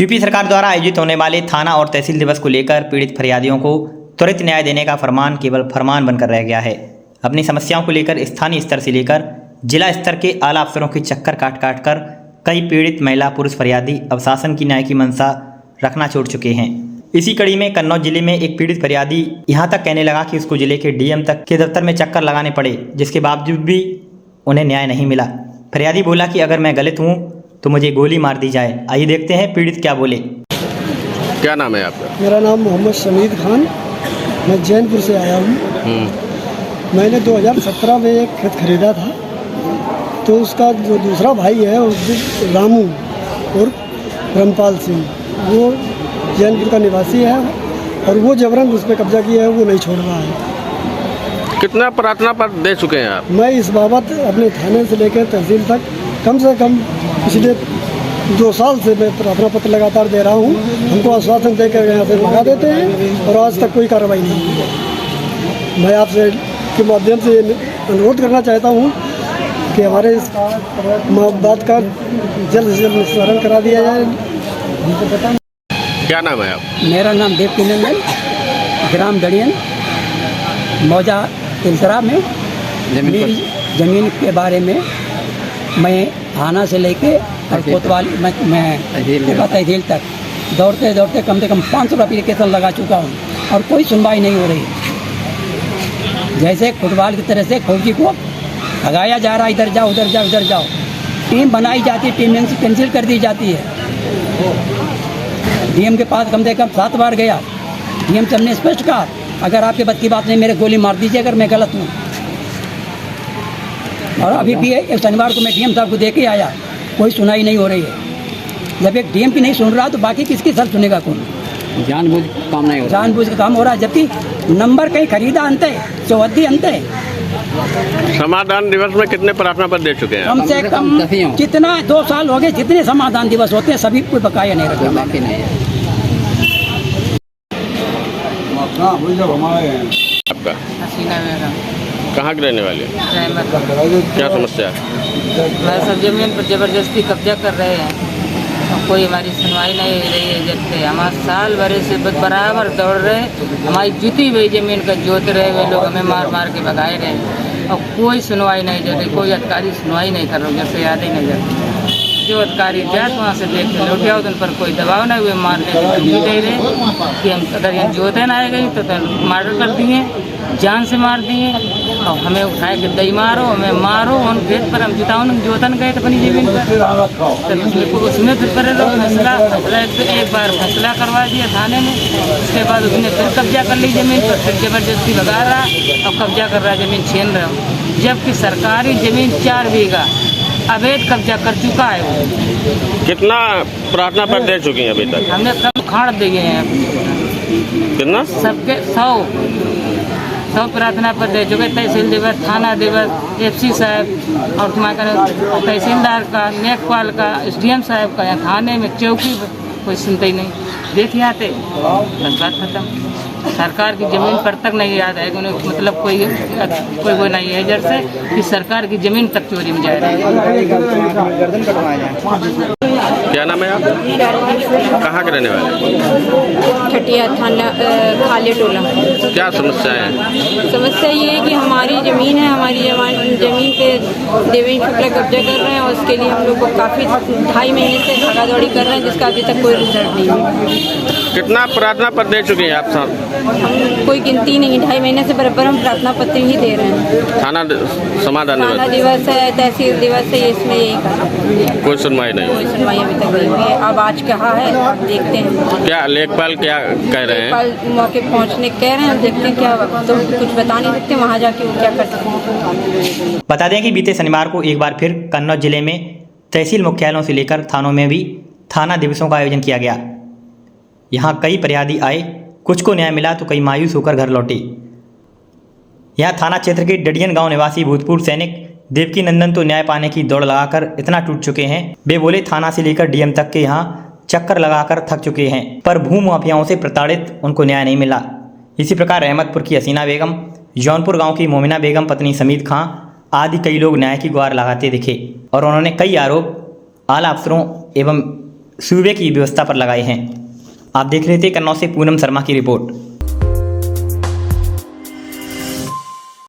UP सरकार द्वारा आयोजित होने वाले थाना और तहसील दिवस को लेकर पीड़ित फरियादियों को त्वरित न्याय देने का फरमान केवल फरमान बनकर रह गया है। अपनी समस्याओं को लेकर स्थानीय स्तर से लेकर जिला स्तर के आला अफसरों के चक्कर काट काट कर कई पीड़ित महिला पुरुष फरियादी अब शासन की न्याय की मंशा रखना छोड़ चुके हैं। इसी कड़ी में कन्नौज जिले में एक पीड़ित फरियादी यहाँ तक कहने लगा कि उसको जिले के डीएम तक के दफ्तर में चक्कर लगाने पड़े, जिसके बावजूद भी उन्हें न्याय नहीं मिला। फरियादी बोला कि अगर मैं गलत हूँ तो मुझे गोली मार दी जाए। आइए देखते हैं पीड़ित क्या बोले। क्या नाम है आपका? मेरा नाम मोहम्मद शमीद खान, मैं जैनपुर से आया हूँ। मैंने 2017 में एक खेत खरीदा था, तो उसका जो दूसरा भाई है रामू और रामपाल सिंह, वो जैनपुर का निवासी है और वो जबरन उस पर कब्जा किया है, वो नहीं छोड़ रहा है। कितना प्रार्थना पत्र दे चुके हैं आप? मैं इस बाबत अपने थाने से लेकर तहसील तक कम से कम पिछले 2 साल से मैं प्रार्थना पत्र लगातार दे रहा हूँ। हमको आश्वासन देकर यहाँ से भगा देते हैं और आज तक कोई कार्रवाई नहीं हुई है। मैं आपसे के माध्यम से अनुरोध करना चाहता हूँ कि हमारे इस बात का जल्द से जल्द निस्तारण करा दिया जाए। हमको पता। क्या नाम है आप? मेरा नाम देवकी नंदन, ग्राम दड़ियन, मौजा तिलसरा में मेरी ज़मीन के बारे में मैं थाना से लेके और कोतवाल मैं तहसील तक दौड़ते दौड़ते कम से कम 500 एप्लीकेशन लगा चुका हूँ और कोई सुनवाई नहीं हो रही। जैसे फुटबॉल की तरह से फौजी को भगाया जा रहा, इधर जाओ उधर जाओ उधर जाओ। टीम बनाई जाती है, टीम कैंसिल कर दी जाती है। डीएम के पास कम से कम 7 बार गया। डीएम से हमने स्पष्ट कहा अगर आपके बद की बात नहीं, मेरे गोली मार दीजिए अगर मैं गलत हूँ। और अभी भी एक शनिवार को मैं डीएम साहब को दे के आया, कोई सुनाई नहीं हो रही है। जब एक डीएम की नहीं सुन रहा तो बाकी किसकी सर सुनेगा कौन? जानबूझ काम नहीं हो रहा, जानबूझ का काम हो रहा है, जबकि नंबर कहीं खरीदा अंत है, चौहद्दी अंत है। समाधान दिवस में कितने प्रार्थना पत्र दे चुके हैं? कम से कम कितना 2 साल हो गए, जितने समाधान दिवस होते हैं सभी कोई बकाया नहीं रखा। बाकी नहीं है। आपका कहाँ के रहने वाले? क्या समस्या है? मैं सब जमीन पर जबरदस्ती कब्जा कर रहे हैं और कोई हमारी सुनवाई नहीं हो रही है। जब से हमारे साल भरे से बराबर दौड़ रहे, हमारी जुती हुई जमीन का जोत रहे हुए लोग हमें मार मार के भगाए रहे और कोई सुनवाई नहीं कर रही, कोई अधिकारी सुनवाई नहीं कर रहा। जैसे याद ही नहीं करती, जो अधिकारी जात वहाँ से देख के लौट आओ, उन पर कोई दबाव नहीं हुए, मार के दे रहे कि हम अगर ये जोते ना आए गई तो मर्डर कर दिए, जान से मार दिए और हमें उठाए के दई मारो, हमें मारो। उन खेत पर हम जुताओ जोतन गए तो अपनी जमीन पर, तो उसमें फिर पर फैसला एक बार फैसला करवा दिया थाने में। उसके बाद उसने फिर कब्जा कर ली जमीन पर, फिर जबरदस्ती भगा रहा और कब्जा कर रहा, जमीन छीन रहा। जबकि सरकारी जमीन 4 बीघा अवैध कब्जा कर चुका है वो। कितना प्रार्थना पत्र दे चुकी हैं अभी तक? हमने सब उखाड़ दिए हैं। कितना? सबके 100 प्रार्थना पत्र दे चुके। तहसील दिवस, थाना दिवस, एफसी साहब और तहसीलदार का, लेखपाल का, एसडीएम साहब का, यहाँ थाने में चौकी कोई सुनते ही नहीं। देखिए आते बस बात खत्म। सरकार की ज़मीन पर तक नहीं याद है, उन्हें मतलब कोई वो नहीं है इधर से कि सरकार की ज़मीन तक चोरी में जा रही है। क्या नाम है आप? कहाँ के रहने वाले? छटिया थाना खाले टोला। क्या समस्या है? समस्या ये है कि हमारी ज़मीन है, हमारी ज़मीन पे देवेंद्र शुक्ला कब्जा कर रहे हैं और उसके लिए हम लोग को काफ़ी 2.5 महीने से भागा दौड़ी कर रहे हैं, जिसका अभी तक कोई रिजल्ट नहीं है। कितना प्रार्थना पत्र दे चुके हैं आप साहब? हम कोई गिनती नहीं, 2.5 महीने से बराबर हम प्रार्थना पत्र ही दे रहे हैं। थाना समाधान थाना दिवस है, तहसील दिवस है, इसमें यही कर कोई सुनवाई नहीं? कोई सुनवाई अभी तक नहीं हुई है। अब आज कहा है, देखते हैं। क्या लेखपाल क्या कह रहे हैं? लेखपाल मौके पहुँचने कह रहे हैं, देखते हैं क्या, तो कुछ बता नहीं सकते, वहाँ जाके वो क्या कर सकते हैं। बता दें कि बीते शनिवार को एक बार फिर कन्नौज जिले में तहसील मुख्यालयों से लेकर थानों में भी थाना दिवसों का आयोजन किया गया। यहाँ कई फरियादी आए, कुछ को न्याय मिला तो कई मायूस होकर घर लौटे। यहाँ थाना क्षेत्र के डडियन गांव निवासी भूतपूर्व सैनिक देवकी नंदन तो न्याय पाने की दौड़ लगाकर इतना टूट चुके हैं, वे बोले थाना से लेकर डीएम तक के यहाँ चक्कर लगाकर थक चुके हैं, पर भू माफियाओं से प्रताड़ित उनको न्याय नहीं मिला। इसी प्रकार रहमतपुर की हसीना बेगम, जौनपुर गांव की मोमिना बेगम पत्नी समीद खां आदि कई लोग न्याय की गुहार लगाते दिखे और उन्होंने कई आरोप आला अफसरों एवं सूबे की व्यवस्था पर लगाए हैं। आप देख रहे थे कन्नौज से पूनम शर्मा की रिपोर्ट।